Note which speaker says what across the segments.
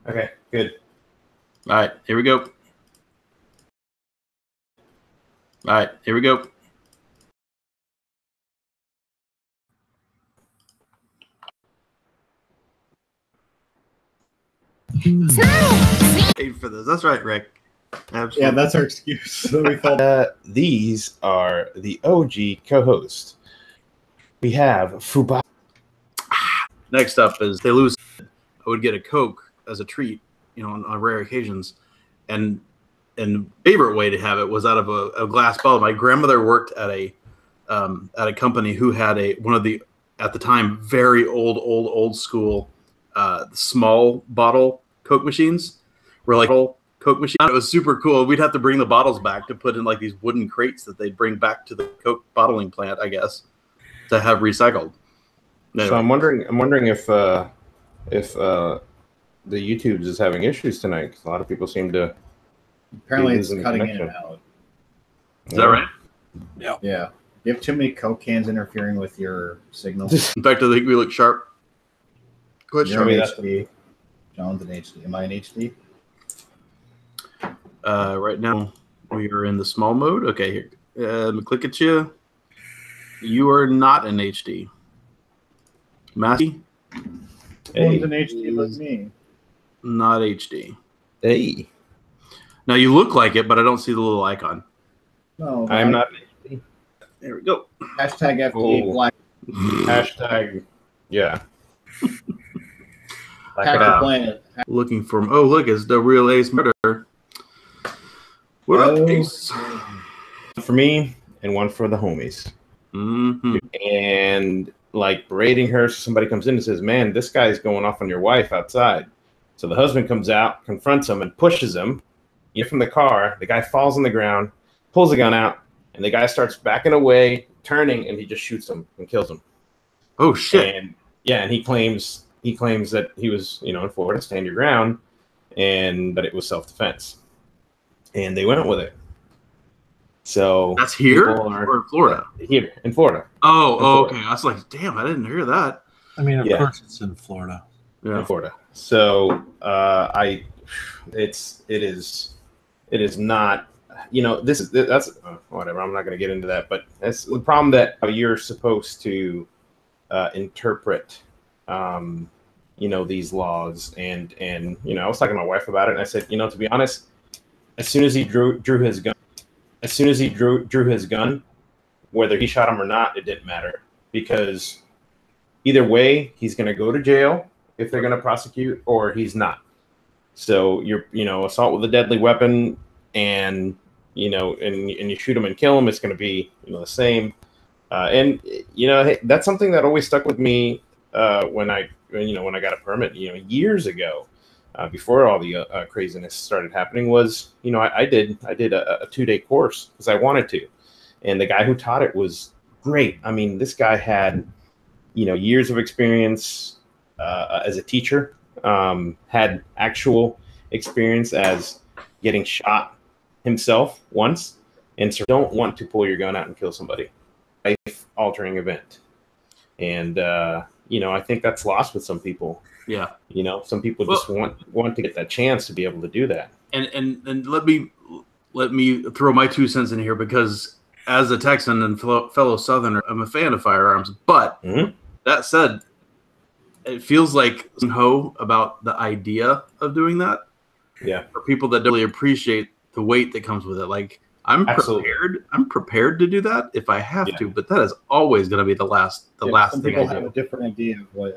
Speaker 1: Okay, good.
Speaker 2: All right, here we go. All right, here we go. Paid for this. That's right, Rick. Absolutely.
Speaker 3: Yeah, that's our excuse. So we felt
Speaker 1: These are the OG co-hosts. We have Fuba.
Speaker 2: Next up is they lose. I would get a Coke as a treat, you know, on rare occasions, and favorite way to have it was out of a glass bottle. My grandmother worked at a company who had one of the, at the time, very old school small bottle Coke machines. Were like Coke machine. It was super cool. We'd have to bring the bottles back to put in like these wooden crates that they'd bring back to the Coke bottling plant, I guess, to have recycled. Anyway.
Speaker 1: So I'm wondering if the YouTube is having issues tonight. 'Cause a lot of people seem to.
Speaker 3: apparently it's cutting in and out.
Speaker 2: Is that right?
Speaker 3: Yeah. Yeah. You have too many Coke cans interfering with your signal.
Speaker 2: In fact, I think we look sharp.
Speaker 3: Go ahead, Sean. HD. John's in HD. Am I in HD?
Speaker 2: Right now, we are in the small mode. Okay, here. Let me click at you. You are not in HD. Massey?
Speaker 3: Hey. In HD like me.
Speaker 2: Not HD.
Speaker 1: Hey.
Speaker 2: Now, you look like it, but I don't see the little icon.
Speaker 3: No.
Speaker 1: I'm not.
Speaker 2: There we go.
Speaker 3: Hashtag FD Black.
Speaker 1: Hashtag, yeah.
Speaker 3: Hack the planet.
Speaker 2: Looking for him. Oh, look, it's the real Ace Murder. What up, Ace?
Speaker 1: For me, and one for the homies.
Speaker 2: Mm-hmm.
Speaker 1: And like berating her, so somebody comes in and says, "Man, this guy's going off on your wife outside." So the husband comes out, confronts him, and pushes him from the car. The guy falls on the ground, pulls the gun out, and the guy starts backing away, turning, and he just shoots him and kills him.
Speaker 2: Oh shit!
Speaker 1: And yeah, and he claims that he was, in Florida, stand your ground, and that it was self-defense. And they went with it. So
Speaker 2: that's here or in Florida?
Speaker 1: Here in Florida.
Speaker 2: Oh, okay. I was like, damn, I didn't hear that.
Speaker 4: I mean, of course, it's in Florida.
Speaker 2: Yeah,
Speaker 1: in Florida. So it is not. That's whatever. I'm not going to get into that, but that's the problem that you're supposed to interpret. These laws, and I was talking to my wife about it, and I said, to be honest, as soon as he drew his gun, whether he shot him or not, it didn't matter, because either way, he's going to go to jail if they're going to prosecute, or he's not. So you're, assault with a deadly weapon, and you shoot him and kill him, it's going to be, the same. Hey, that's something that always stuck with me when I got a permit, years ago, before all the craziness started happening, was, I did a 2-day course because I wanted to, and the guy who taught it was great. I mean, this guy had, years of experience as a teacher, had actual experience as getting shot himself once, and so don't want to pull your gun out and kill somebody. Life-altering event, and I think that's lost with some people.
Speaker 2: Yeah,
Speaker 1: some people just want to get that chance to be able to do that.
Speaker 2: And let me throw my 2 cents in here, because as a Texan and fellow Southerner, I'm a fan of firearms. But that said, it feels like about the idea of doing that.
Speaker 1: Yeah,
Speaker 2: for people that don't really appreciate the weight that comes with it, like. I'm prepared to do that if I have to, but that is always going to be the last thing I do.
Speaker 3: Some people have a different idea of what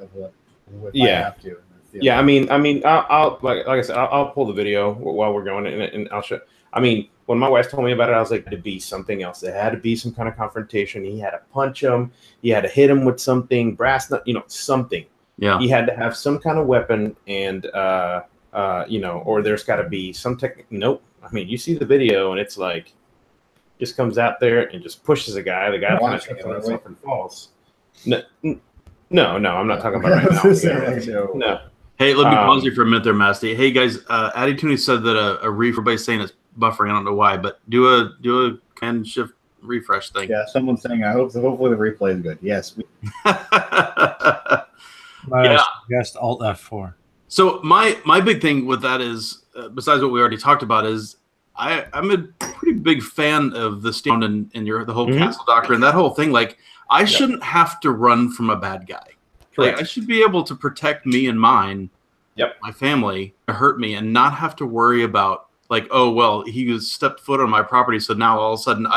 Speaker 3: I have to.
Speaker 1: Yeah, I mean, I'll like I said, I'll pull the video while we're going, and I'll show. I mean, when my wife told me about it, I was like, it had to be something else. There had to be some kind of confrontation. He had to punch him. He had to hit him with something, brass nut, something.
Speaker 2: Yeah.
Speaker 1: He had to have some kind of weapon, and or there's got to be some technique. Nope. I mean, you see the video, and it's like. Just comes out there and just pushes a guy. The guy kind of and falls. No, I'm not talking about right now. No.
Speaker 2: Hey, let me pause you for a minute there, Masty. Hey guys, Addy Tooney said that a everybody's saying it's buffering. I don't know why, but do a can shift refresh thing.
Speaker 3: Yeah, someone's saying hopefully the replay is good. Yes.
Speaker 4: Yeah. Just Alt F4.
Speaker 2: So my big thing with that is, besides what we already talked about, is I'm a pretty big fan of the stand and the whole castle doctrine, that whole thing. Like, I shouldn't have to run from a bad guy. Like, I should be able to protect me and mine, my family, to hurt me, and not have to worry about, like, oh, well, he stepped foot on my property, so now all of a sudden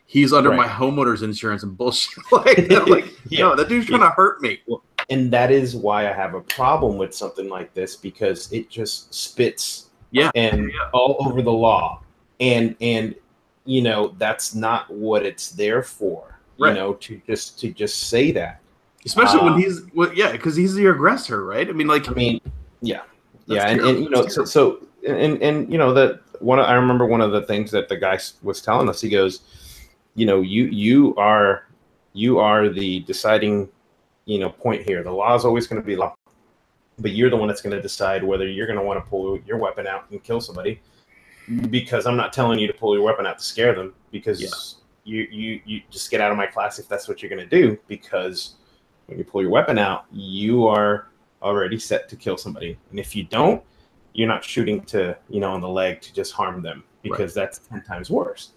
Speaker 2: he's under my homeowner's insurance and bullshit like that. Like, no, that dude's trying to hurt me.
Speaker 1: Well, and that is why I have a problem with something like this, because it just spits all over the law. And you know, that's not what it's there for. You know, to just say that. Especially
Speaker 2: when he's because he's the aggressor, right? I mean, like,
Speaker 1: and you know, and you know, that I remember one of the things that the guy was telling us. He goes, you know, you are the deciding, you know, point here. The law is always going to be law, but you're the one that's going to decide whether you're going to want to pull your weapon out and kill somebody. Because I'm not telling you to pull your weapon out to scare them. Because you just get out of my class if that's what you're going to do. Because when you pull your weapon out, you are already set to kill somebody. And if you don't, you're not shooting to, you know, on the leg to just harm them, because that's 10 times worse.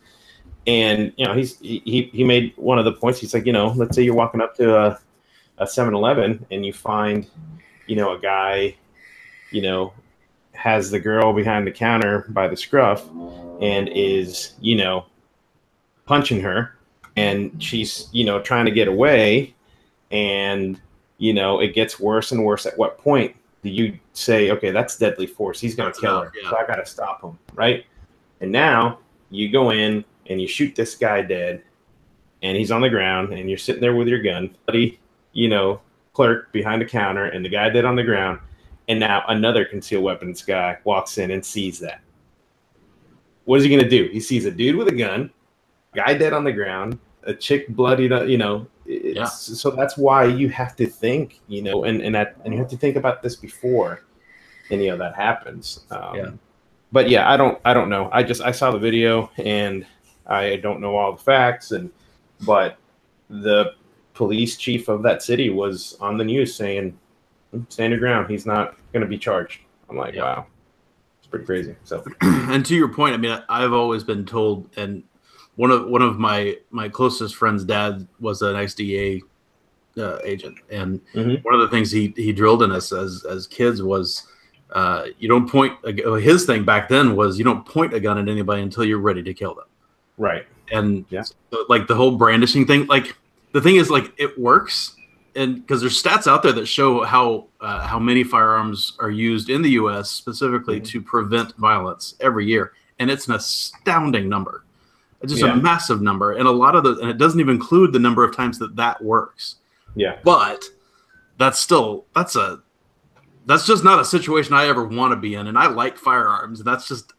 Speaker 1: And, you know, he made one of the points. He's like, you know, let's say you're walking up to a 7-Eleven and you find, you know, a guy, you know, has the girl behind the counter by the scruff and is, you know, punching her, and she's, you know, trying to get away. And, you know, it gets worse and worse. At what point do you say, okay, that's deadly force, he's going to kill her, so I got to stop him, right? And now you go in and you shoot this guy dead, and he's on the ground, and you're sitting there with your gun, buddy, you know, clerk behind the counter, and the guy dead on the ground, and now another concealed weapons guy walks in and sees that. What is he going to do? He sees a dude with a gun, guy dead on the ground, a chick bloodied, you know. So that's why you have to think, you know, and you have to think about this before any of that happens. But yeah, I don't know. I saw the video and I don't know all the facts, but the police chief of that city was on the news saying, stand your ground, he's not going to be charged. I'm like, wow, it's pretty crazy. So,
Speaker 2: and to your point, I mean, I've always been told, and one of my closest friend's dad was an ex-DEA agent, and one of the things he drilled in us as kids was, you don't point. His thing back then was, you don't point a gun at anybody until you're ready to kill them.
Speaker 1: Right.
Speaker 2: And so, like, the whole brandishing thing, like, the thing is, like, it works. And because there's stats out there that show how many firearms are used in the U.S. specifically to prevent violence every year, and it's an astounding number. It's just a massive number, and a lot of and it doesn't even include the number of times that works. Yeah, but that's just not a situation I ever want to be in, and I like firearms, and I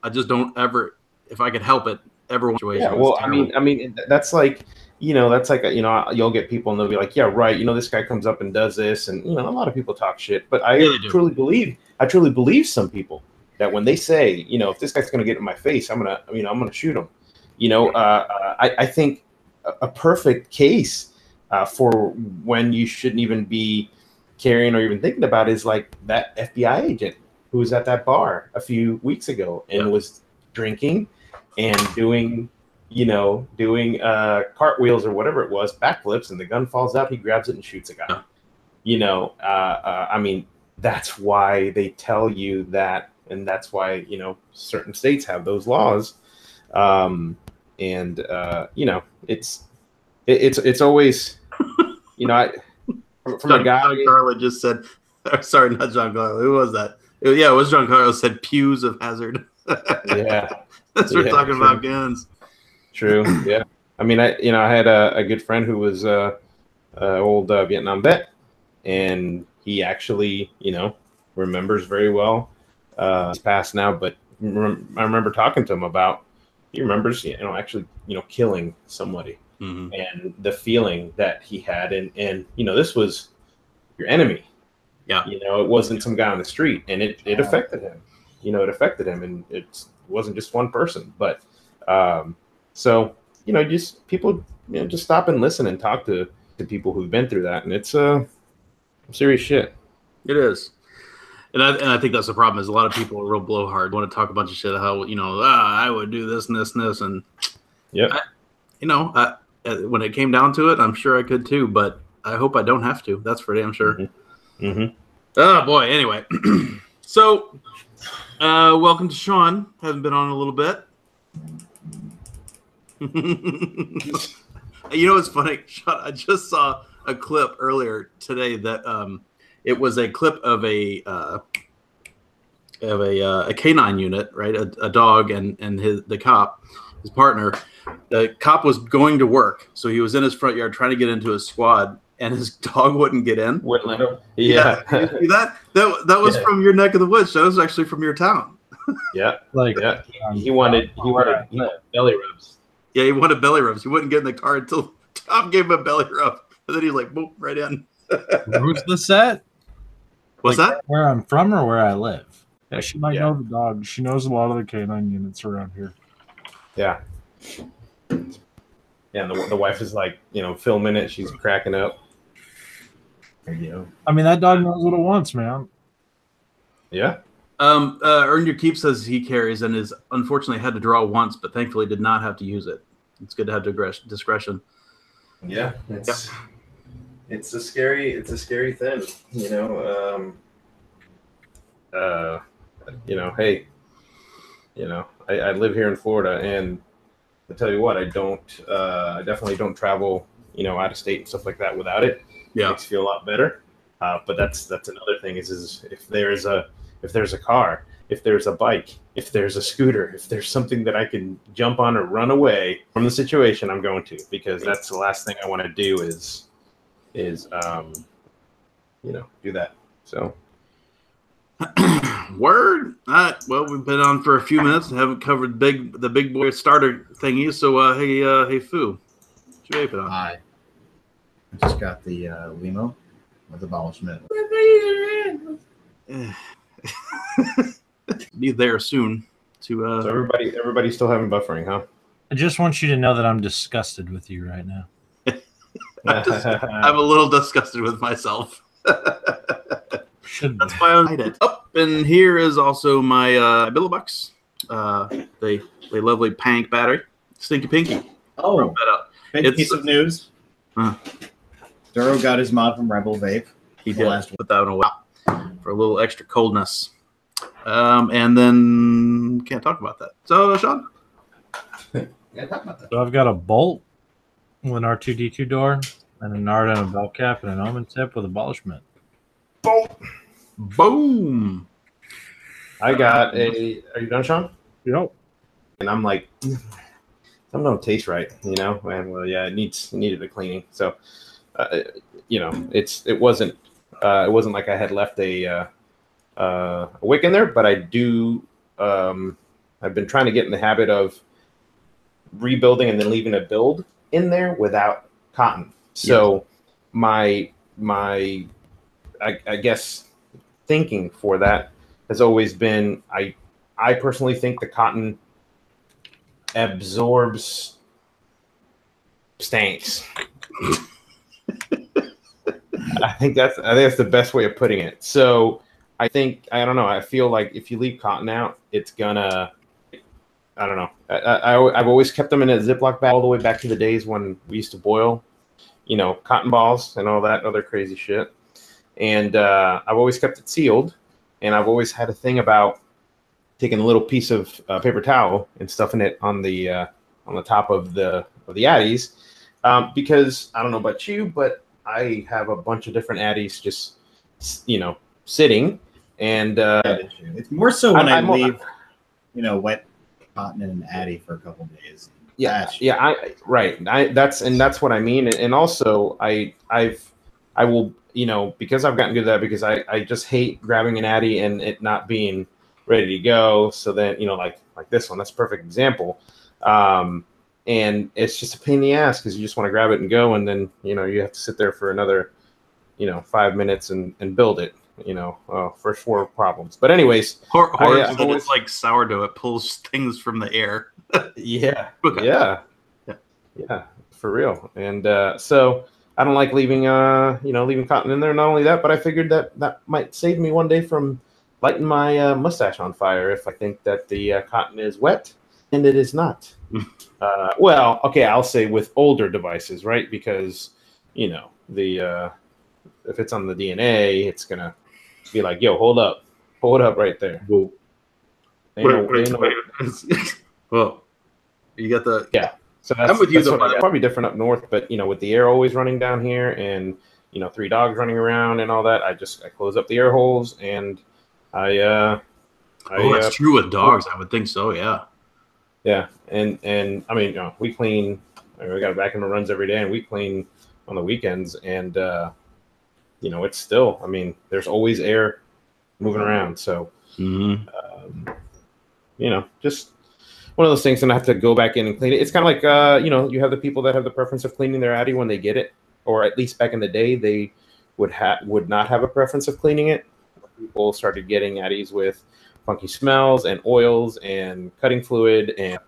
Speaker 2: just don't ever, if I could help it, ever want situation.
Speaker 1: Yeah, well, I mean, that's like. You know, that's like, you know, you'll get people and they'll be like, yeah, right. You know, this guy comes up and does this. And, you know, a lot of people talk shit. But I truly believe some people that when they say, you know, if this guy's going to get in my face, I'm going to shoot him. You know, I think a perfect case for when you shouldn't even be carrying or even thinking about is like that FBI agent who was at that bar a few weeks ago and was drinking and doing cartwheels or whatever it was, backflips, and the gun falls out. He grabs it and shoots a guy. You know, I mean, that's why they tell you that, and that's why, you know, certain states have those laws. You know, it's always, you know, from a guy.
Speaker 2: John Carlin just said, sorry, not John Carlin. Who was that? It was John Carlin said Plumes of Hazard. That's what we're talking about guns.
Speaker 1: True. Yeah. I mean, I had a good friend who was old Vietnam vet, and he actually, you know, remembers very well. He's passed now, but I remember talking to him about, he remembers, you know, actually, you know, killing somebody and the feeling that he had. And, you know, this was your enemy. Yeah. You know, it wasn't some guy on the street, and it affected him. You know, it affected him, and it wasn't just one person, but, so, you know, just people, you know, just stop and listen and talk to people who've been through that. And it's serious shit.
Speaker 2: It is. And I think that's the problem is a lot of people are real blowhard, want to talk a bunch of shit how, I would do this and this and this. And, when it came down to it, I'm sure I could too, but I hope I don't have to. That's for damn sure. Oh, boy. Anyway. So, welcome to Sean. Haven't been on a little bit. What's funny? Sean, I just saw a clip earlier today that it was a clip of a canine unit, right? A dog and the cop, his partner. The cop was going to work, so he was in his front yard trying to get into his squad, and his dog wouldn't get in.
Speaker 1: Wouldn't let him. Yeah.
Speaker 2: You see that was from your neck of the woods. That was actually from your town.
Speaker 1: Yeah. He wanted belly rubs.
Speaker 2: Yeah, he wanted belly rubs. He wouldn't get in the car until Tom gave him a belly rub, and then he's like, boom, right in.
Speaker 4: Who's the set?
Speaker 2: What's that?
Speaker 4: Where I'm from or where I live? Yeah, she might know the dog. She knows a lot of the canine units around here.
Speaker 1: Yeah. Yeah, and the wife is like, filming it. She's cracking up.
Speaker 4: I mean, that dog knows what it wants, man.
Speaker 1: Yeah.
Speaker 2: Earn Your Keep says he carries and is unfortunately had to draw once, but thankfully did not have to use it. It's good to have discretion.
Speaker 1: Yeah, it's a scary thing, Hey, I live here in Florida, and I tell you what, I definitely don't travel, out of state and stuff like that without it.
Speaker 2: Yeah,
Speaker 1: it makes you feel a lot better. But that's another thing is if there's a car, if there's a bike, if there's a scooter, if there's something that I can jump on or run away from the situation, I'm going to, because that's the last thing I want to do is do that. So.
Speaker 2: Word. All right. Well, we've been on for a few minutes and haven't covered the big boy starter thingy. So, hey, Foo, what you vaping on?
Speaker 3: Hi. I just got the limo with abolishment.
Speaker 2: Be there soon. So
Speaker 1: everybody's still having buffering, huh?
Speaker 4: I just want you to know that I'm disgusted with you right now.
Speaker 2: I'm a little disgusted with myself. That's why I hide it. Up and here is also my Billabux. The lovely Pank battery. Stinky Pinky.
Speaker 3: Oh, big piece of news. Duro got his mod from Rebel Vape.
Speaker 2: He did. Put that one away for a little extra coldness. And then can't talk about that. So, Sean?
Speaker 3: Talk about that.
Speaker 4: So I've got a bolt with an R2D2 door and a Nard and a belt cap and an Omen tip with abolishment.
Speaker 1: Bolt.
Speaker 2: Boom.
Speaker 1: I got are you done, Sean?
Speaker 4: Yep.
Speaker 1: And I'm like, something don't taste right, And it needed a cleaning. So, it wasn't like I had left a wick in there, but I do. I've been trying to get in the habit of rebuilding and then leaving a build in there without cotton. So my I guess thinking for that has always been I personally think the cotton absorbs stanks. I think that's the best way of putting it. So I don't know. I feel like if you leave cotton out, it's gonna. I don't know. I've always kept them in a Ziploc bag all the way back to the days when we used to boil, cotton balls and all that other crazy shit. And I've always kept it sealed. And I've always had a thing about taking a little piece of paper towel and stuffing it on the top of the Addies, because I don't know about you, but I have a bunch of different Addies just sitting, and
Speaker 3: it's more so when I leave wet cotton in an Addy for a couple days.
Speaker 1: That's what I mean. And also I will, because I've gotten good at that, because I just hate grabbing an Addy and it not being ready to go. So then, like this one, that's a perfect example. And it's just a pain in the ass because you just want to grab it and go. And then, you have to sit there for another, 5 minutes and build it, first 4 problems. But anyways,
Speaker 2: it's like sourdough. It pulls things from the air.
Speaker 1: Yeah, for real. And so I don't like leaving cotton in there. Not only that, but I figured that might save me one day from lighting my mustache on fire if I think that the cotton is wet, and it is not. Well, okay, I'll say with older devices, right? Because the if it's on the DNA, it's gonna be like, yo, hold up right there.
Speaker 2: Whoa.
Speaker 1: Wait.
Speaker 2: Well, you got the
Speaker 1: So that's,
Speaker 2: I'm with you.
Speaker 1: that's probably different up north, but with the air always running down here, and 3 dogs running around and all that, I close up the air holes, and
Speaker 2: that's true with dogs. I would think so. Yeah.
Speaker 1: Yeah, and I mean, we clean. We got vacuum runs every day, and we clean on the weekends, and it's still. I mean, there's always air moving around, so just one of those things, and I have to go back in and clean it. It's kind of like you have the people that have the preference of cleaning their Addy when they get it, or at least back in the day they would not have a preference of cleaning it. People started getting Addies with funky smells and oils and cutting fluid and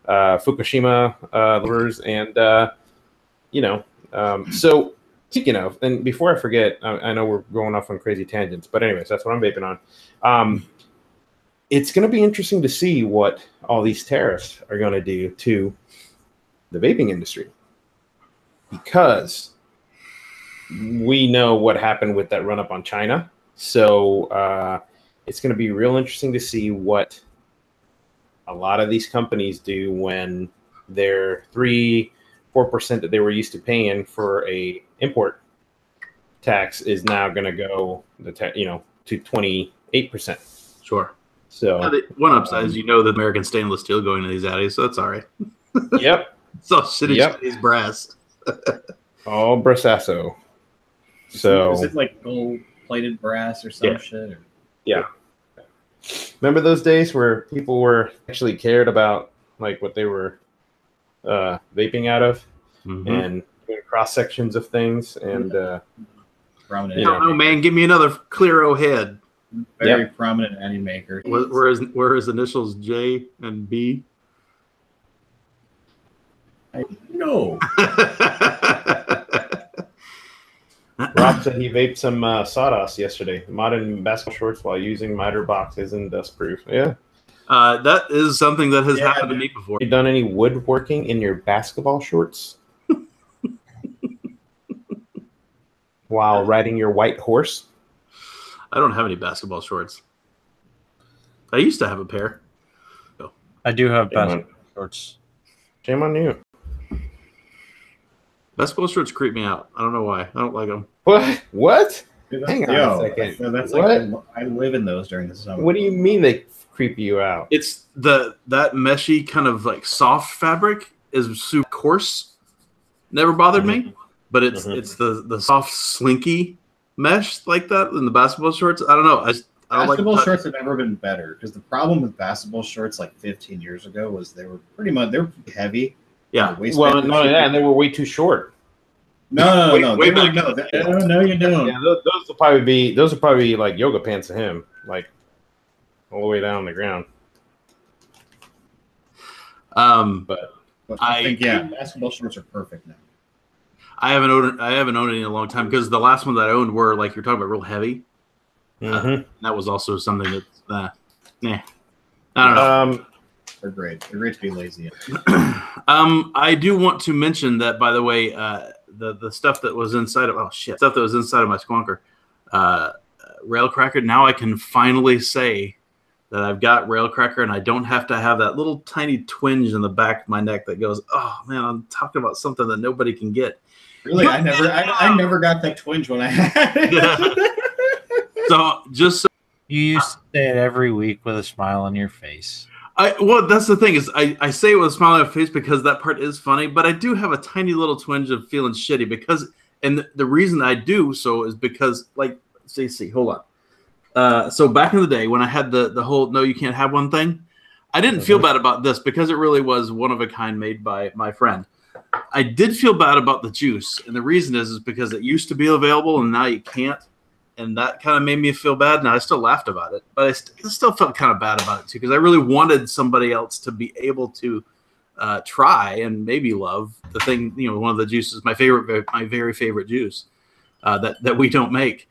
Speaker 1: Fukushima livers and so speaking of, and before I forget, I know we're going off on crazy tangents, but anyways, that's what I'm vaping on. It's going to be interesting to see what all these tariffs are going to do to the vaping industry, because we know what happened with that run up on China. So it's going to be real interesting to see what a lot of these companies do when their 3-4% that they were used to paying for a import tax is now going to go to 28%.
Speaker 2: Sure.
Speaker 1: So
Speaker 2: one upside is the American stainless steel going to these Addies, so that's all right.
Speaker 1: Yep.
Speaker 2: So shitty brass.
Speaker 1: All brassasso. So
Speaker 3: is it like gold-plated brass or some shit? Or?
Speaker 1: Yeah. Remember those days where people were actually cared about like what they were vaping out of, and doing cross sections of things, and
Speaker 3: prominent.
Speaker 2: I don't know, man. Give me another Clearo head.
Speaker 3: Very prominent Addy maker.
Speaker 2: Where his initials J and B?
Speaker 3: No.
Speaker 1: Rob said he vaped some sawdust yesterday. Modded basketball shorts while using miter boxes and dust proof. Yeah.
Speaker 2: That is something that has happened to me before.
Speaker 1: You done any woodworking in your basketball shorts while riding your white horse?
Speaker 2: I don't have any basketball shorts. I used to have a pair.
Speaker 4: I do have basketball shorts.
Speaker 1: Shame on you.
Speaker 2: Basketball shorts creep me out. I don't know why. I don't like them.
Speaker 1: What?
Speaker 3: Dude,
Speaker 1: hang on a second.
Speaker 3: So that's
Speaker 1: what?
Speaker 3: Like I live in those during the summer.
Speaker 1: What do you mean they creep you out?
Speaker 2: It's that meshy kind of like soft fabric is super coarse. Never bothered me, but it's the soft slinky mesh like that in the basketball shorts. I don't know. I don't
Speaker 3: basketball shorts have never been better, because the problem with basketball shorts like 15 years ago was they were heavy.
Speaker 2: Yeah.
Speaker 1: Well, and they were way too short.
Speaker 3: No, you don't.
Speaker 1: Yeah, those will probably be like yoga pants to him, like all the way down on the ground.
Speaker 3: But I think basketball shorts are perfect now.
Speaker 2: I haven't owned it in a long time, because the last one that I owned were, like you're talking about, real heavy. That was also something that I don't know.
Speaker 3: They're great. They're great to be lazy.
Speaker 2: I do want to mention that, by the way, the stuff that was inside of stuff that was inside of my Squonker, Railcracker. Now I can finally say that I've got Railcracker, and I don't have to have that little tiny twinge in the back of my neck that goes, "Oh man, I'm talking about something that nobody can get."
Speaker 3: Really, I never got that twinge when I had it.
Speaker 2: So
Speaker 4: you used to say it every week with a smile on your face.
Speaker 2: Well, that's the thing, is I say it with a smile on my face because that part is funny, but I do have a tiny little twinge of feeling shitty because, and the reason I do so is because, like, CC, hold on. So back in the day when I had the whole "no, you can't have one" thing, I didn't feel bad about this because it really was one of a kind made by my friend. I did feel bad about the juice, and the reason is because it used to be available and now you can't. And that kind of made me feel bad. Now, I still laughed about it, but I still felt kind of bad about it too, because I really wanted somebody else to be able to try and maybe love the thing. One of the juices, my very favorite juice that we don't make.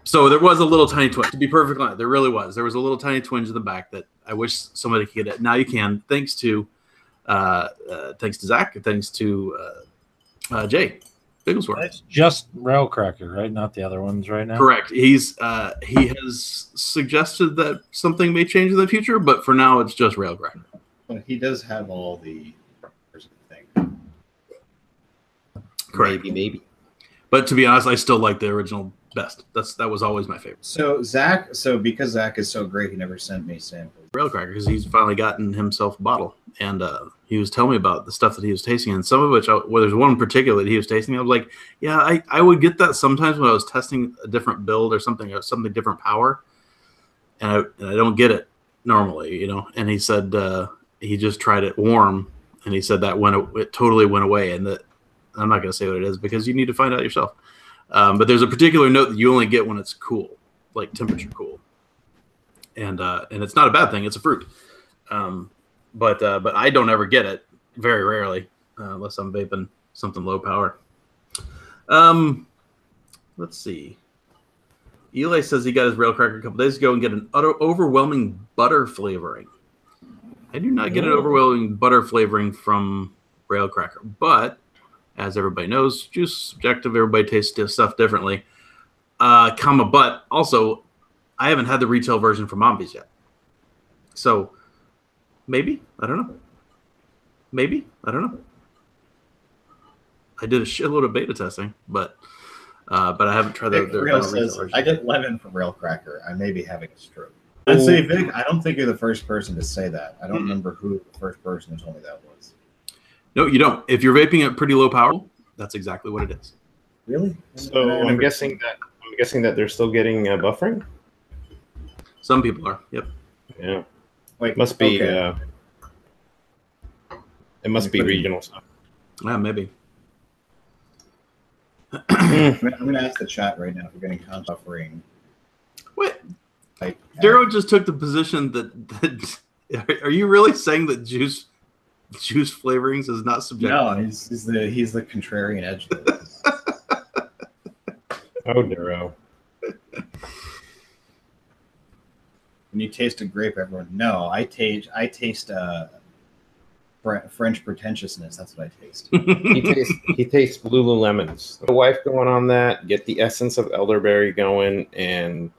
Speaker 2: So there was a little tiny twinge. To be perfectly honest, there really was. There was a little tiny twinge in the back that I wish somebody could get it. Now you can, thanks to Zach, thanks to Jay Bigglesworth.
Speaker 4: It's just Railcracker, right? Not the other ones right now.
Speaker 2: Correct. He has suggested that something may change in the future, but for now it's just Railcracker.
Speaker 3: But he does have all the thing.
Speaker 2: Correct.
Speaker 1: Maybe.
Speaker 2: But to be honest, I still like the original best. That was always my favorite.
Speaker 3: So because Zach is so great, he never sent me samples.
Speaker 2: Railcracker, because he's finally gotten himself a bottle, and he was telling me about the stuff that he was tasting, and some of which, there's one in particular that he was tasting. I was like, yeah, I would get that sometimes when I was testing a different build or something different power, and I don't get it normally, you know. And he said he just tried it warm, and he said that it totally went away, and that I'm not going to say what it is because you need to find out yourself. But there's a particular note that you only get when it's cool, like temperature cool, and it's not a bad thing. It's a fruit, but I don't ever get it, very rarely, unless I'm vaping something low power. Let's see. Eli says he got his Railcracker a couple days ago and get an overwhelming butter flavoring. I do not get an overwhelming butter flavoring from Railcracker, but as everybody knows, juice is subjective. Everybody tastes stuff differently. But also, I haven't had the retail version from Mombies yet. So, maybe. I don't know. Maybe. I don't know. I did a shitload of beta testing, but I haven't tried the
Speaker 3: Real says, I get lemon from Railcracker. I may be having a stroke. I'd say, Vic, I don't think you're the first person to say that. I don't remember who the first person who told me that was.
Speaker 2: No, you don't. If you're vaping at pretty low power, that's exactly what it is.
Speaker 3: Really?
Speaker 1: So I'm guessing that they're still getting buffering.
Speaker 2: Some people are. Yep.
Speaker 1: Yeah.
Speaker 3: Wait,
Speaker 1: Must be.
Speaker 3: okay.
Speaker 1: It must be regional stuff.
Speaker 2: Yeah, maybe.
Speaker 3: I'm going to ask the chat right now if we're getting constant buffering.
Speaker 2: What? Darrow just took the position that are you really saying that juice flavorings is not subjective?
Speaker 3: No, he's the contrarian edge.
Speaker 1: Oh, Darrow.
Speaker 3: When you taste a grape, everyone. No, I taste French pretentiousness. That's what I taste.
Speaker 1: He tastes Lululemons. The wife going on that. Get the essence of elderberry going, and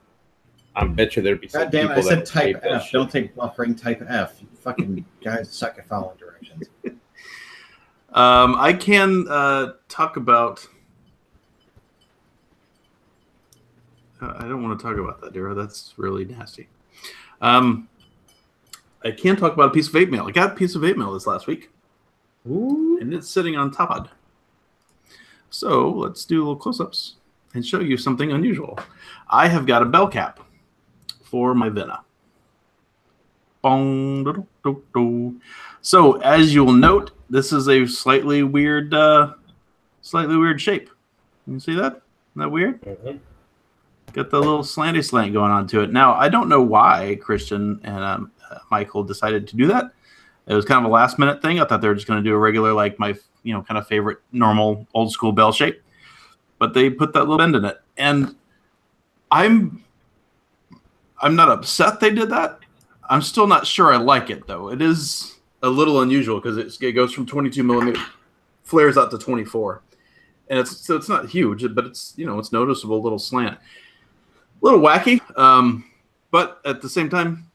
Speaker 1: I bet you there'd be some
Speaker 3: God damn it! I
Speaker 1: people
Speaker 3: said
Speaker 1: that
Speaker 3: type
Speaker 1: tape that
Speaker 3: F.
Speaker 1: shit.
Speaker 3: Don't take buffering type F. You fucking guys suck at following directions.
Speaker 2: I can talk about. I don't want to talk about that, Darrow. That's really nasty. I can talk about a piece of vape mail. I got a piece of vape mail this last week. Ooh. And it's sitting on Topod. So let's do a little close-ups and show you something unusual. I have got a bell cap for my Vena. So as you'll note, this is a slightly weird shape. You see that? Isn't that weird?
Speaker 1: Mm-hmm.
Speaker 2: Got the little slanty slant going on to it. Now, I don't know why Christian and Michael decided to do that. It was kind of a last minute thing. I thought they were just going to do a regular, like my, kind of favorite normal old school bell shape, but they put that little bend in it. And I'm not upset they did that. I'm still not sure I like it though. It is a little unusual because it goes from 22 millimeter, flares out to 24. And it's not huge, but it's, it's noticeable little slant. A little wacky, but at the same time,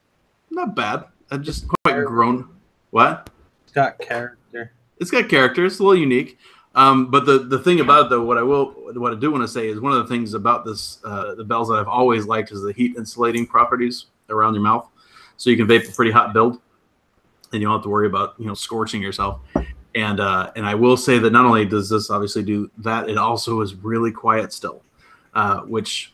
Speaker 2: not bad. I just quite grown. What?
Speaker 4: It's got character.
Speaker 2: It's got character. It's a little unique. But the thing about it, though, what I do want to say is one of the things about this, the bells that I've always liked is the heat insulating properties around your mouth. So you can vape a pretty hot build, and you don't have to worry about scorching yourself. And I will say that not only does this obviously do that, it also is really quiet still, which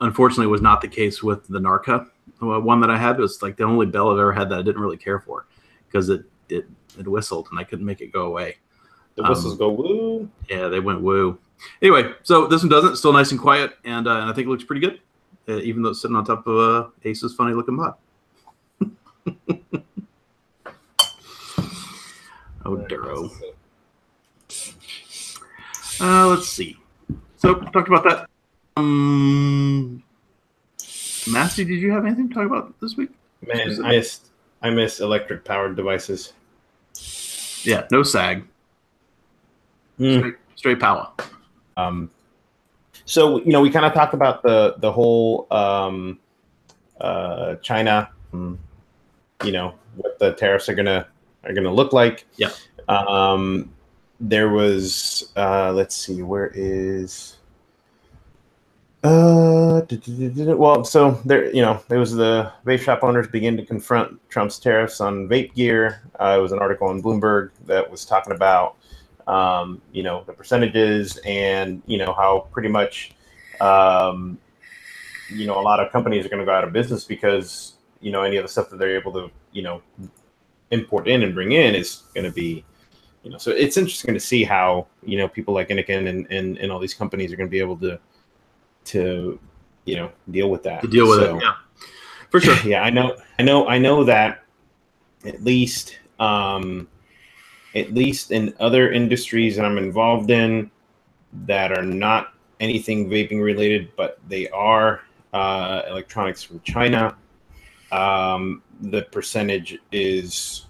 Speaker 2: unfortunately was not the case with the Narca one that I had. It was like the only bell I've ever had that I didn't really care for because it whistled and I couldn't make it go away.
Speaker 1: The whistles go woo.
Speaker 2: Yeah, they went woo. Anyway, so this one doesn't. It's still nice and quiet, and I think it looks pretty good, even though it's sitting on top of Ace's funny looking mod. Oh, Darrow. Let's see. So talked about that. Massey, did you have anything to talk about this week?
Speaker 1: Man, I miss electric powered devices.
Speaker 2: Yeah, no sag. Straight power.
Speaker 1: So we kind of talked about the whole China, what the tariffs are gonna look like.
Speaker 2: Yeah.
Speaker 1: There was let's see, where is well, so there was the vape shop owners begin to confront Trump's tariffs on vape gear. It was an article on Bloomberg that was talking about the percentages and how pretty much a lot of companies are going to go out of business because any of the stuff that they're able to import in and bring in is going to be so it's interesting to see how people like A-Comin and all these companies are going to be able to deal with that.
Speaker 2: To deal with it, yeah, for sure.
Speaker 1: Yeah, I know that at least in other industries that I'm involved in that are not anything vaping related, but they are electronics from China, the percentage is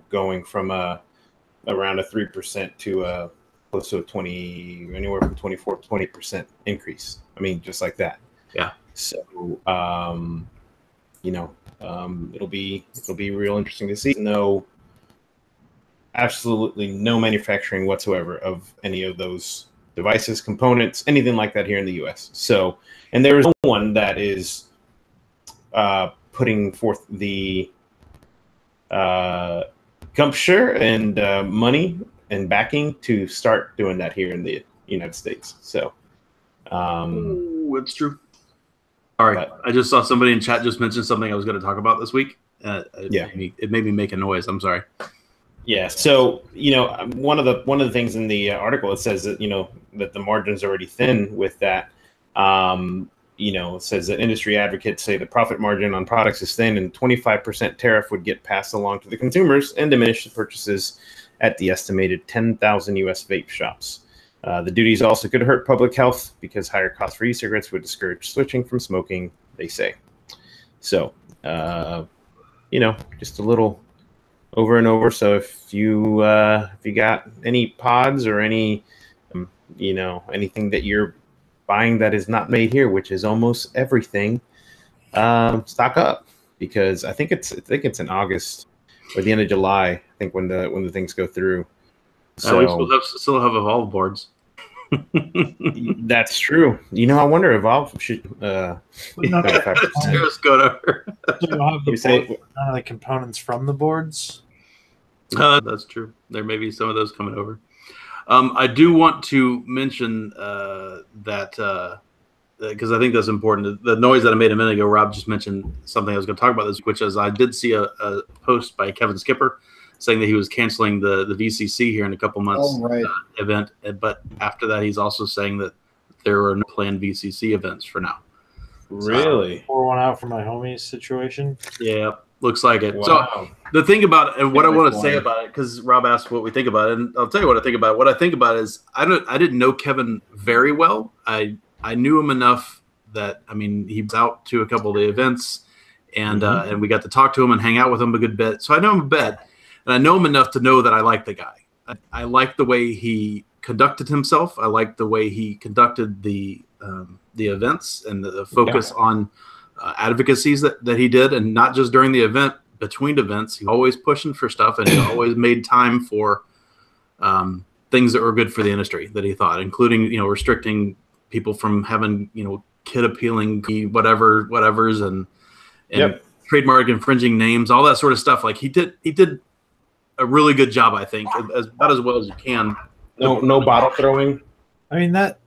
Speaker 1: going from around a 3% to close to a 20, anywhere from 24 to 20% increase. I mean, just like that.
Speaker 2: Yeah.
Speaker 1: So it'll be real interesting to see. Absolutely no manufacturing whatsoever of any of those devices, components, anything like that here in the U.S. So, and there is no one that is putting forth the gumption and money and backing to start doing that here in the United States. So,
Speaker 2: it's true. All right, I just saw somebody in chat just mention something I was going to talk about this week. It made me make a noise. I'm sorry.
Speaker 1: Yeah. So one of the things in the article, it says that that the margin's already thin with that. It says that industry advocates say the profit margin on products is thin, and 25% tariff would get passed along to the consumers and diminish the purchases at the estimated 10,000 U.S. vape shops. The duties also could hurt public health because higher costs for e-cigarettes would discourage switching from smoking, they say. So, just a little over and over. So if you got any pods or any, anything that you're buying that is not made here, which is almost everything, stock up, because I think it's in August or the end of July. I think when the things go through. So
Speaker 2: we still have Evolve boards.
Speaker 1: That's true. I wonder if Evolve should.
Speaker 2: Just go to her.
Speaker 4: You'll have the components from the boards.
Speaker 2: That's true. There may be some of those coming over. I do want to mention that because I think that's important. The noise that I made a minute ago, Rob just mentioned something I was going to talk about this, which is I did see a post by Kevin Skipper saying that he was canceling the VCC here in a couple months event. But after that, he's also saying that there are no planned VCC events for now.
Speaker 1: Really?
Speaker 4: Pour one out for my homies situation.
Speaker 2: Yeah, looks like it.
Speaker 1: Wow.
Speaker 2: So the thing about it, and what I want to say about it, because Rob asked what we think about it, and I'll tell you what I think about it. What I think about it is I didn't know Kevin very well. I knew him enough that, he was out to a couple of the events, and and we got to talk to him and hang out with him a good bit. So I know him a bit, and I know him enough to know that I like the guy. I like the way he conducted himself. I like the way he conducted the events and the focus on advocacies that he did, and not just during the event, between events. He always pushing for stuff, and he always made time for things that were good for the industry that he thought, including restricting people from having kid appealing whatevers and trademark infringing names, all that sort of stuff. Like he did a really good job, I think, about as well as you can.
Speaker 1: No bottle throwing.
Speaker 4: That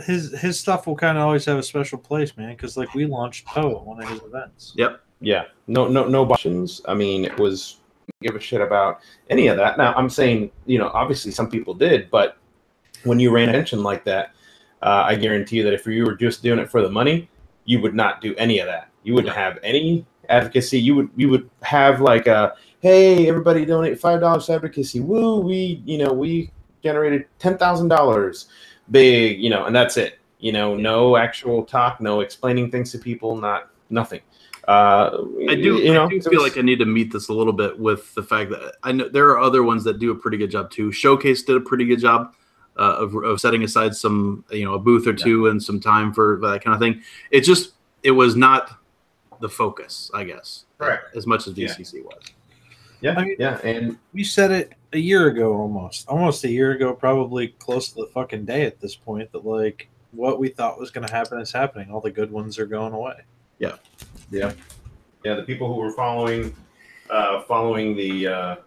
Speaker 4: his stuff will kind of always have a special place, man. Because we launched Poe at one of his events.
Speaker 2: Yep.
Speaker 1: Yeah. No options. It was give a shit about any of that. Now I'm saying, obviously some people did, but when you ran attention like that, I guarantee you that if you were just doing it for the money, you would not do any of that. You wouldn't have any advocacy. You would have like hey, everybody donate $5 advocacy. Woo, we generated $10,000. Big, and that's it. No actual talk, no explaining things to people, not nothing.
Speaker 2: I do feel like I need to meet this a little bit with the fact that I know there are other ones that do a pretty good job too. Showcase did a pretty good job of setting aside some, a booth or two and some time for that kind of thing. It was not the focus, I guess,
Speaker 1: Correct.
Speaker 2: as much as VCC was.
Speaker 1: Yeah,
Speaker 4: I mean,
Speaker 1: and
Speaker 4: we said it a year ago, almost a year ago, probably close to the fucking day at this point, that like what we thought was going to happen is happening. All the good ones are going away.
Speaker 1: Yeah. The people who were following the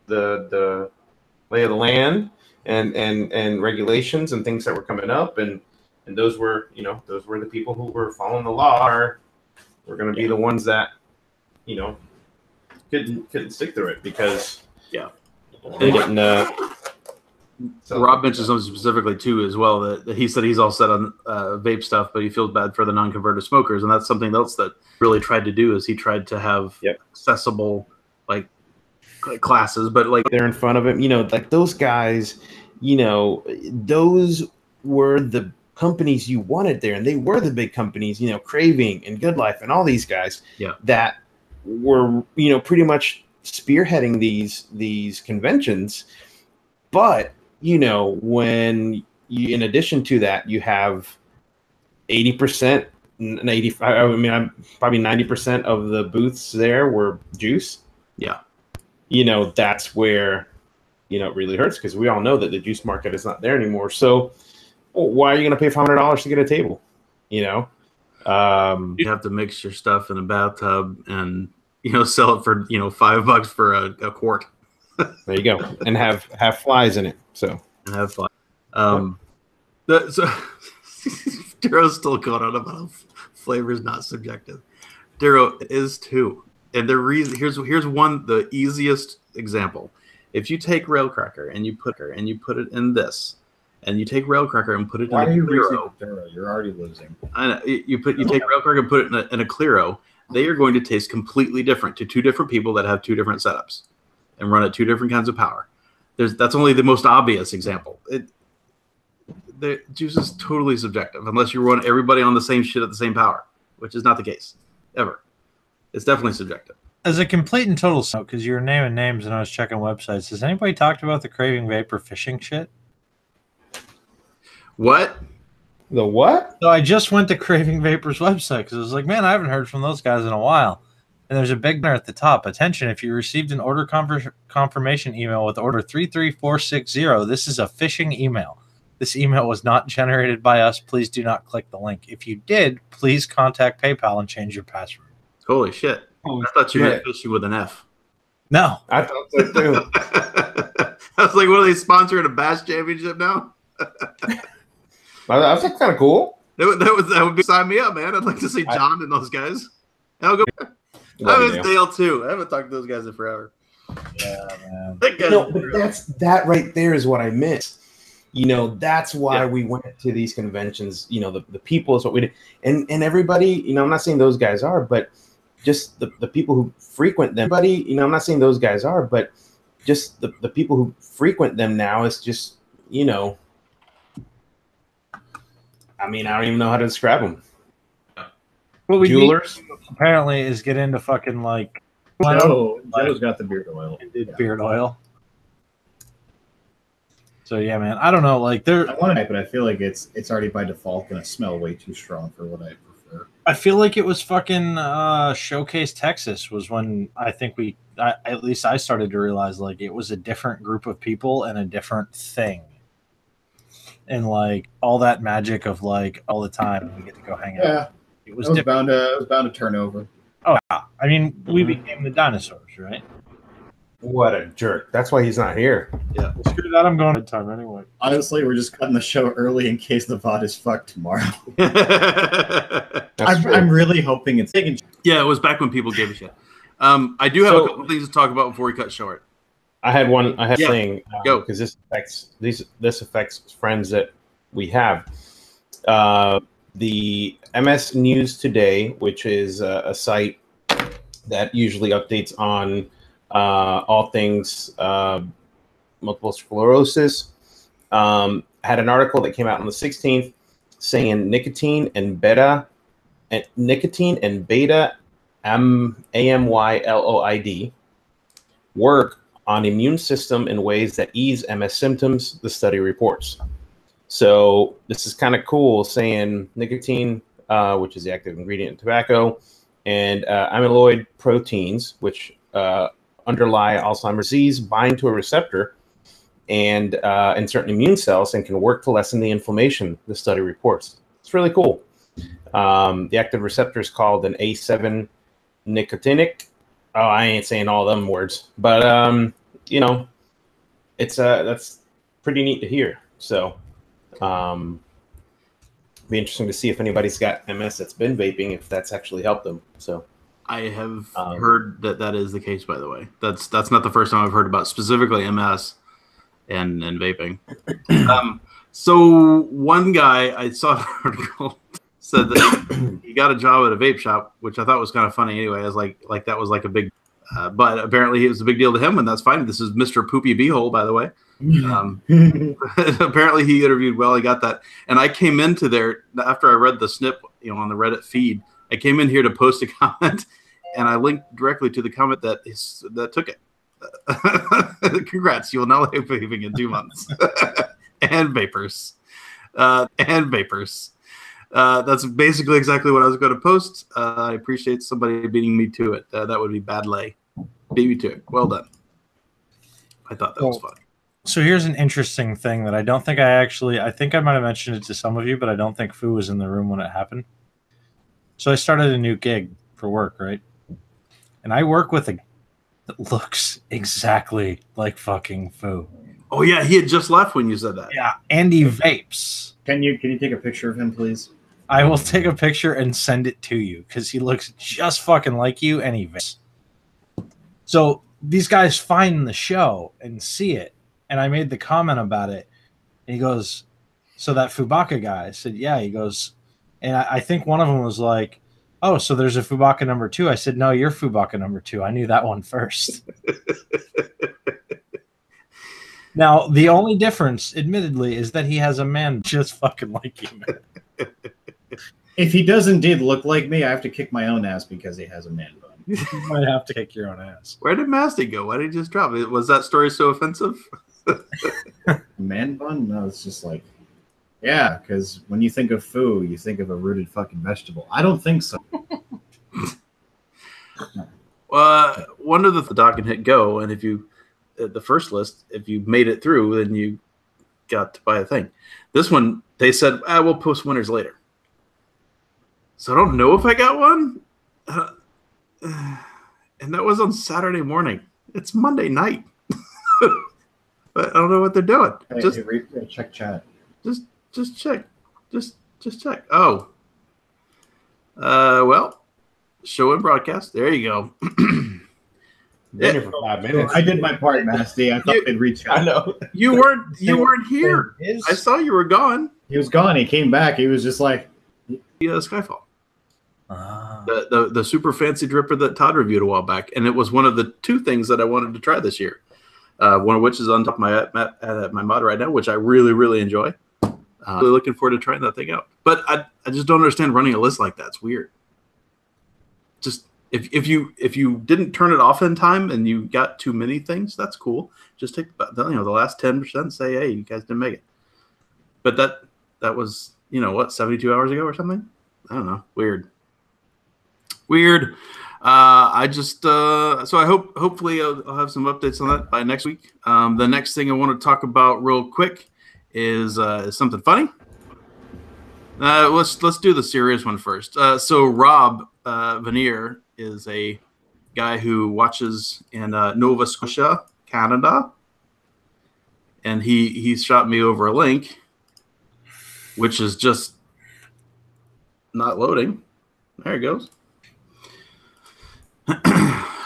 Speaker 1: the lay of the land and regulations and things that were coming up, and those were the people who were following the law were going to be the ones that couldn't stick through it because they didn't.
Speaker 2: Rob mentioned something specifically too as well that he said he's all set on vape stuff, but he feels bad for the non-converted smokers, and that's something else that really tried to do is he tried to have accessible like classes, but like
Speaker 1: they're in front of him, like those guys, those were the companies you wanted there, and they were the big companies, Craving and Good Life and all these guys that were pretty much spearheading these conventions. But when you, in addition to that, you have 80%, 85. I mean, I'm probably 90% of the booths there were juice.
Speaker 2: Yeah,
Speaker 1: that's where it really hurts because we all know that the juice market is not there anymore. So why are you going to pay $500 to get a table?
Speaker 2: You have to mix your stuff in a bathtub and sell it for $5 for a quart.
Speaker 1: There you go, and have flies in it. So
Speaker 2: and have flies. Darrow's still going on about flavor is not subjective. Darrow is too, and the reason here's one the easiest example. If you take Railcracker and you put it in this, and you take Railcracker and put it in a Clearo,
Speaker 3: you're already losing.
Speaker 2: I know you take Railcracker and put it in a Clearo. They are going to taste completely different to two different people that have two different setups and run at two different kinds of power. That's only the most obvious example. The juice is totally subjective unless you run everybody on the same shit at the same power, which is not the case ever. It's definitely subjective.
Speaker 4: As a complete and total snow, because you were naming names and I was checking websites, has anybody talked about the Craving Vapor Phishing shit?
Speaker 2: What?
Speaker 1: The what?
Speaker 4: So I just went to Craving Vapor's website because I was like, man, I haven't heard from those guys in a while. And there's a big banner at the top. Attention, if you received an order confirmation email with order 33460, this is a phishing email. This email was not generated by us. Please do not click the link. If you did, please contact PayPal and change your password.
Speaker 2: Holy shit. I thought you meant phishing with an F.
Speaker 4: No.
Speaker 1: I thought so too.
Speaker 2: I was like, what are they sponsoring a bass championship now?
Speaker 1: That's kind of cool.
Speaker 2: That would sign me up, man. I'd like to see John and those guys. I'll go. I was Dale too. I haven't talked to those guys in forever.
Speaker 3: Yeah, man.
Speaker 1: But that right there is what I missed. That's why we went to these conventions. The people is what we did, and everybody. I'm not saying those guys are, but just the people who frequent them. Everybody, I'm not saying those guys are, but just the people who frequent them now is just I mean, I don't even know how to describe them.
Speaker 4: What we
Speaker 1: Jewelers
Speaker 4: apparently is get into fucking like
Speaker 3: Joe's got the beard oil.
Speaker 4: Beard oil. So yeah, man, I don't know. Like
Speaker 3: I want it, but I feel like it's already by default gonna smell way too strong for what I prefer.
Speaker 4: I feel like it was fucking Showcase Texas was when I think at least I started to realize like it was a different group of people and a different thing. And like all that magic of like all the time we get to go hang out.
Speaker 3: Yeah,
Speaker 4: it was
Speaker 3: bound to turn over.
Speaker 4: Oh, yeah. I mean, we became the dinosaurs, right?
Speaker 1: What a jerk! That's why he's not here.
Speaker 4: Yeah, screw that. I'm going to time anyway.
Speaker 3: Honestly, we're just cutting the show early in case the VOD is fucked tomorrow. I'm really hoping it's taking.
Speaker 2: Yeah, it was back when people gave a shit. I do have a couple things to talk about before we cut short.
Speaker 1: I had a thing
Speaker 2: go
Speaker 1: because this affects friends that we have. The MS News Today, which is a site that usually updates on all things multiple sclerosis, had an article that came out on the 16th saying nicotine and beta nicotine and beta amyloid work on immune system in ways that ease MS symptoms, the study reports. So this is kind of cool, saying nicotine, which is the active ingredient in tobacco, and amyloid proteins, which underlie Alzheimer's disease, bind to a receptor and in certain immune cells and can work to lessen the inflammation, the study reports. It's really cool. The active receptor is called an A7 nicotinic. Oh, I ain't saying all them words, but you know, it's that's pretty neat to hear. So be interesting to see if anybody's got MS that's been vaping, if that's actually helped them. So
Speaker 2: I have heard that is the case, by the way. That's not the first time I've heard about specifically MS and vaping. So one guy, I saw an article said that he got a job at a vape shop, which I thought was kind of funny anyway. I was like that was like a big, but apparently it was a big deal to him, and that's fine. This is Mr. Poopy Beehole, by the way. Apparently he interviewed well. He got that, and I came into there after I read the snip, on the Reddit feed. I came in here to post a comment, and I linked directly to the comment that took it. Congrats, you will now have vaping in 2 months. and vapors. That's basically exactly what I was going to post. I appreciate somebody beating me to it. That would be bad lay. Beat me to it. Well done. I thought that was funny.
Speaker 4: So here's an interesting thing that I don't think I think I might have mentioned it to some of you, but I don't think Fu was in the room when it happened. So I started a new gig for work, right? And I work with a that looks exactly like fucking Fu.
Speaker 2: Oh yeah, he had just left when you said that.
Speaker 4: Yeah, and he vapes.
Speaker 3: Can you take a picture of him, please?
Speaker 4: I will take a picture and send it to you because he looks just fucking like you, and he vapes. So these guys find the show and see it, and I made the comment about it. And he goes, "So that Fubaka guy?" I said, "Yeah." He goes, and I think one of them was like, "Oh, so there's a Fubaka number 2." I said, "No, you're Fubaka number 2. I knew that one first." Now, the only difference, admittedly, is that he has a man just fucking like you, man.
Speaker 3: If he does indeed look like me, I have to kick my own ass because he has a man bun.
Speaker 4: You might have to kick your own ass.
Speaker 2: Where did Masty go? Why did he just drop it? Was that story so offensive?
Speaker 3: Man bun? No, it's just like, yeah, because when you think of Fu, you think of a rooted fucking vegetable. I don't think so.
Speaker 2: One of the doc can hit go, and if you the first list, if you made it through, then you got to buy a thing. This one, they said, we'll post winners later. So I don't know if I got one. And that was on Saturday morning. It's Monday night. But I don't know what they're doing.
Speaker 3: Hey, check chat.
Speaker 2: Just check. Just check. Oh. Well, show and broadcast. There you go.
Speaker 1: Been here for 5 minutes.
Speaker 3: I did my part, Nasty. I thought they'd reach out.
Speaker 1: I know.
Speaker 2: You weren't here. I saw you were gone.
Speaker 3: He was gone. He came back. He was just like
Speaker 2: Skyfall. The super fancy dripper that Todd reviewed a while back, and it was one of the 2 things that I wanted to try this year. One of which is on top of my mod right now, which I really, really enjoy. Really looking forward to trying that thing out. But I just don't understand running a list like that. It's weird. Just if you didn't turn it off in time and you got too many things, that's cool. Just take the last 10% and say, hey, you guys didn't make it. But that was 72 hours ago or something. I don't know. Weird. I just so I hopefully I'll have some updates on that by next week. The next thing I want to talk about real quick is something funny. Let's do the serious one first. So Rob Veneer is a guy who watches in Nova Scotia, Canada, and he shot me over a link, which is just not loading. There it goes.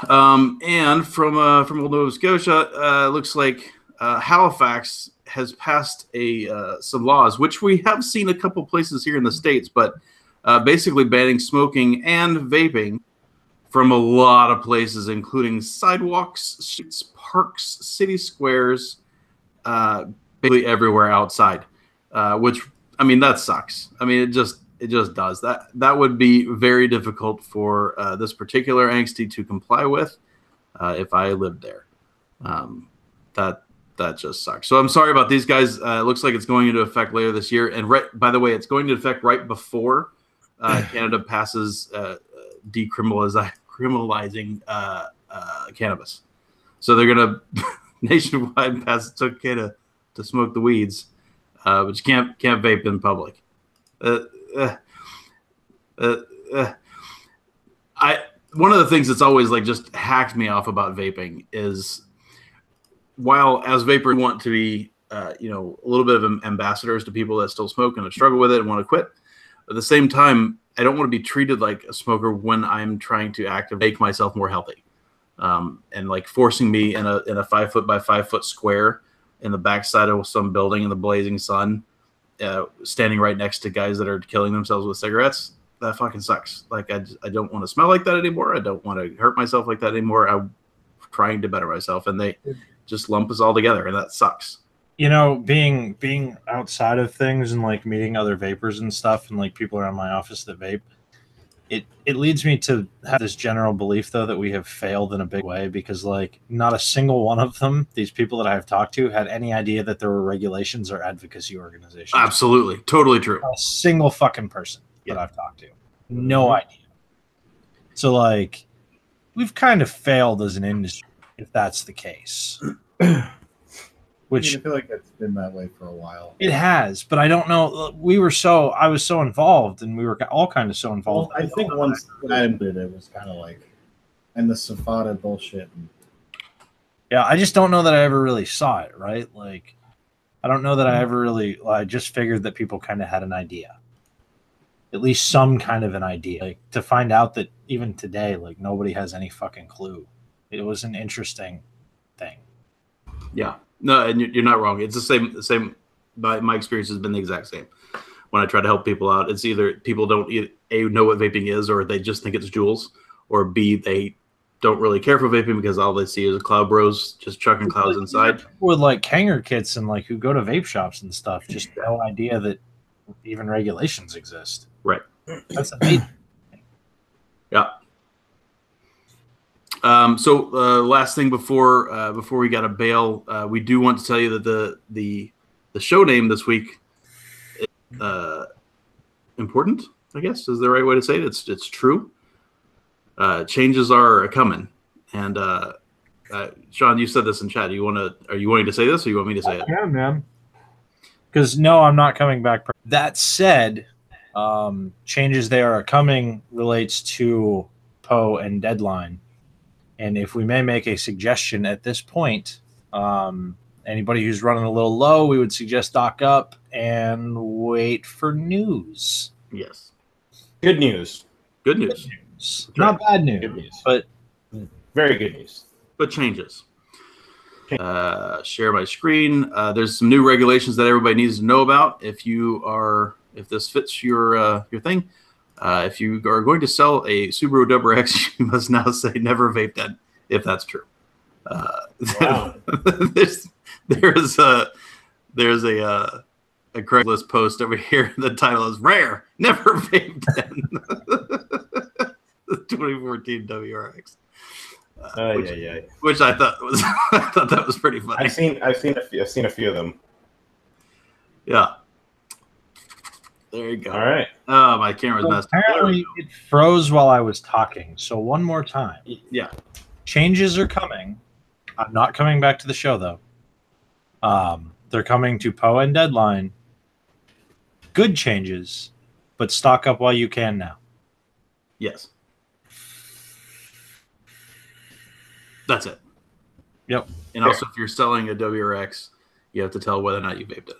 Speaker 2: And from old Nova Scotia, looks like Halifax has passed some laws, which we have seen a couple places here in the States, but basically banning smoking and vaping from a lot of places, including sidewalks, streets, parks, city squares, basically everywhere outside. Which, I mean, that sucks. I mean, It just does. That would be very difficult for this particular angsty to comply with if I lived there. That just sucks. So I'm sorry about these guys. It looks like it's going into effect later this year. And by the way, it's going into effect right before Canada passes decriminalizing cannabis. So they're going to nationwide pass it's okay to smoke the weeds, but you can't vape in public. One of the things that's always like just hacked me off about vaping is, while as vapors want to be a little bit of ambassadors to people that still smoke and struggle with it and want to quit, at the same time I don't want to be treated like a smoker when I'm trying to actively make myself more healthy, and like forcing me in a 5 foot by 5 foot square in the backside of some building in the blazing sun, standing right next to guys that are killing themselves with cigarettes. That fucking sucks. Like, I don't want to smell like that anymore. I don't want to hurt myself like that anymore. I'm trying to better myself, and they just lump us all together, and that sucks.
Speaker 4: Being outside of things and like meeting other vapors and stuff, and like people around my office that vape, it leads me to have this general belief though that we have failed in a big way, because like not a single one of them, these people that I've talked to, had any idea that there were regulations or advocacy organizations.
Speaker 2: Absolutely, totally true.
Speaker 4: Not a single fucking person that I've talked to, no idea. So like, we've kind of failed as an industry if that's the case. Which
Speaker 3: I feel like it's been that way for a while.
Speaker 4: It has, but I don't know. I was so involved, and we were all kind of so involved.
Speaker 3: Well, I think once I did it was kind of like, and the Safada bullshit.
Speaker 4: Yeah, I just don't know that I ever really saw it, right? Like, I don't know that I ever really. I just figured that people kind of had an idea, at least some kind of an idea. Like, to find out that even today, like, nobody has any fucking clue. It was an interesting thing.
Speaker 2: Yeah. No, and you're not wrong. It's the same. My experience has been the exact same. When I try to help people out, it's either people don't A, know what vaping is, or they just think it's jewels, or B, they don't really care for vaping because all they see is cloud bros just chucking clouds inside.
Speaker 4: With like hanger kits and like who go to vape shops and stuff, just no idea that even regulations exist.
Speaker 2: Right.
Speaker 4: That's amazing.
Speaker 2: Yeah. So last thing before we got to bail, we do want to tell you that the show name this week is important, I guess is the right way to say it. It's true. Changes are coming, and Sean, you said this in chat. Are you wanting to say this, or you want me to say it?
Speaker 4: Yeah, man. Because no, I'm not coming back. That said, changes they are coming relates to Poe and Deadline. And if we may make a suggestion at this point, anybody who's running a little low, we would suggest stock up and wait for news.
Speaker 2: Yes.
Speaker 1: Good news.
Speaker 2: Good news.
Speaker 4: Good news. Not bad news,
Speaker 1: good news,
Speaker 4: but
Speaker 1: very good news.
Speaker 2: But changes. Share my screen. There's some new regulations that everybody needs to know about. If this fits your thing. If you are going to sell a Subaru WRX, you must now say never vape then, if that's true.
Speaker 1: Wow.
Speaker 2: there's a Craigslist post over here. The title is "Rare, Never Vape Then." The 2014 WRX, which I thought that was pretty funny.
Speaker 1: I've seen a few of them.
Speaker 2: Yeah. There you go.
Speaker 1: All right.
Speaker 2: Oh, my camera's messed up.
Speaker 4: Apparently, it froze while I was talking. So one more time.
Speaker 2: Yeah.
Speaker 4: Changes are coming. I'm not coming back to the show, though. They're coming to Poe and Deadline. Good changes, but stock up while you can now.
Speaker 2: Yes. That's it.
Speaker 4: Yep.
Speaker 2: And also, if you're selling a WRX, you have to tell whether or not you vaped it.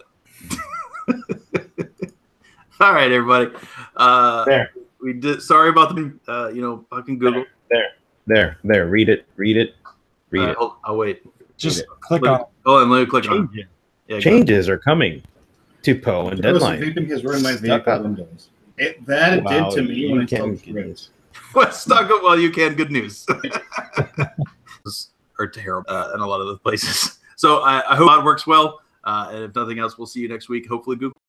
Speaker 2: All right, everybody.
Speaker 1: There.
Speaker 2: We did. Sorry about the, fucking Google.
Speaker 1: There. Read it.
Speaker 2: I'll wait.
Speaker 4: Just click on it.
Speaker 2: Oh, and let me click on it. Yeah,
Speaker 1: changes are coming to Poe and Deadline.
Speaker 3: Vaping has ruined my vehicle windows. It did to me when it
Speaker 2: What stock up while you can? Good news. Are terrible in a lot of the places. So I hope it works well. And if nothing else, we'll see you next week. Hopefully, Google.